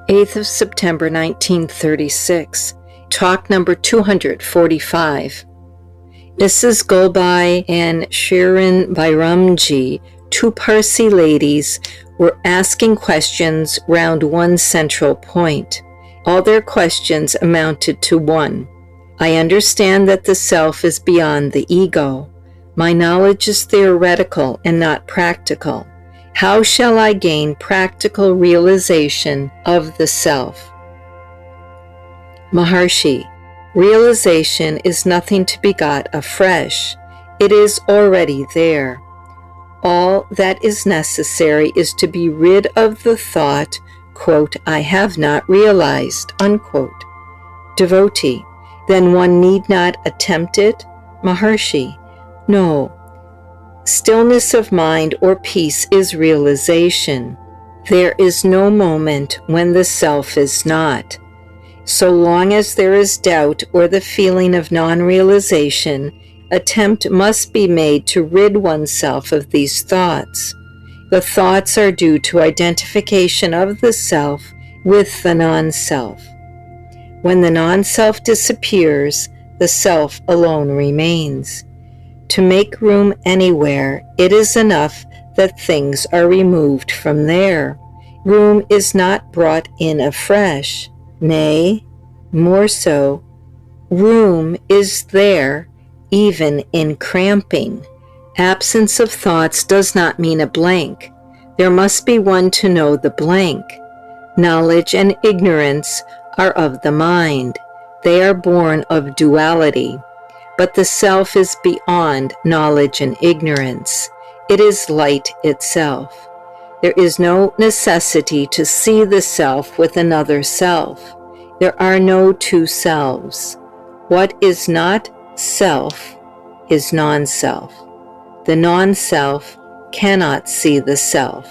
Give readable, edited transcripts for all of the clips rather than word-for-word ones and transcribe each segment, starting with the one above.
8th of September 1936, Talk number 245. Mrs. Golbai and Shirin Bairamji, two Parsi ladies, were asking questions round one central point. All their questions amounted to one. I understand that the self is beyond the ego. My knowledge is theoretical and not practical. How shall I gain practical realization of the self? Maharshi, realization is nothing to be got afresh. It is already there. All that is necessary is to be rid of the thought, quote, I have not realized, unquote. Devotee, then one need not attempt it? Maharshi, no. Stillness of mind or peace is realization. There is no moment when the self is not. So long as there is doubt or the feeling of non-realization, attempt must be made to rid oneself of these thoughts. The thoughts are due to identification of the self with the non-self. When the non-self disappears, the self alone remains. To make room anywhere, it is enough that things are removed from there. Room is not brought in afresh. Nay, more so, room is there even in cramping. Absence of thoughts does not mean a blank. There must be one to know the blank. Knowledge and ignorance are of the mind. They are born of duality. But the self is beyond knowledge and ignorance. It is light itself. There is no necessity to see the self with another self. There are no two selves. What is not self is non-self. The non-self cannot see the self.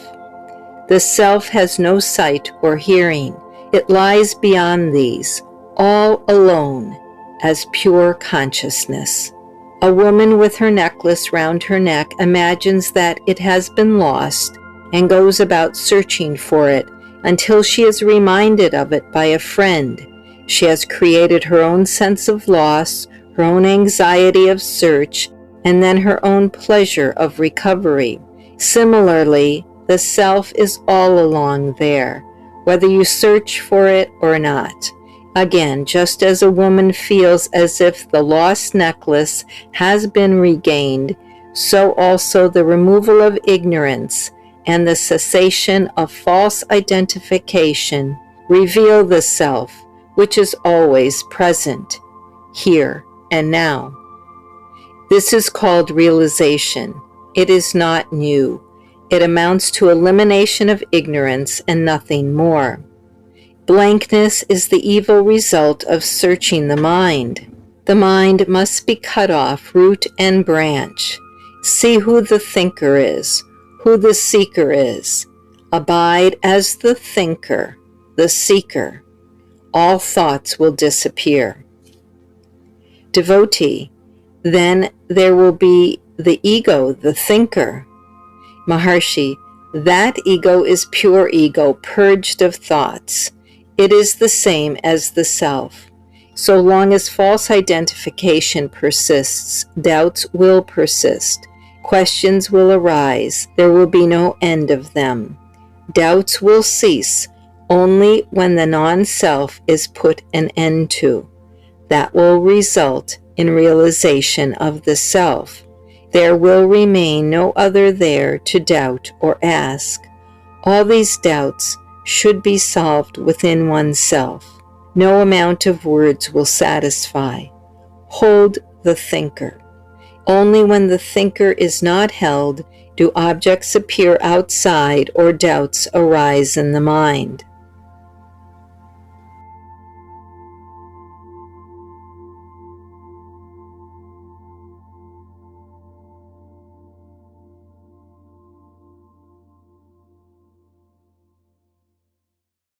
The self has no sight or hearing. It lies beyond these, all alone, as pure consciousness. A woman with her necklace round her neck imagines that it has been lost and goes about searching for it until she is reminded of it by a friend. She has created her own sense of loss, her own anxiety of search, and then her own pleasure of recovery. Similarly, the self is all along there, whether you search for it or not. Again, just as a woman feels as if the lost necklace has been regained, so also the removal of ignorance and the cessation of false identification reveal the self, which is always present, here and now. This is called realization. It is not new. It amounts to elimination of ignorance and nothing more. Blankness is the evil result of searching the mind. The mind must be cut off root and branch. See who the thinker is, who the seeker is. Abide as the thinker, the seeker. All thoughts will disappear. Devotee, then there will be the ego, the thinker. Maharshi, that ego is pure ego, purged of thoughts. It is the same as the self. So long as false identification persists, doubts will persist. Questions will arise. There will be no end of them. Doubts will cease only when the non-self is put an end to. That will result in realization of the self. There will remain no other there to doubt or ask. All these doubts should be solved within oneself. No amount of words will satisfy. Hold the thinker. Only when the thinker is not held do objects appear outside or doubts arise in the mind.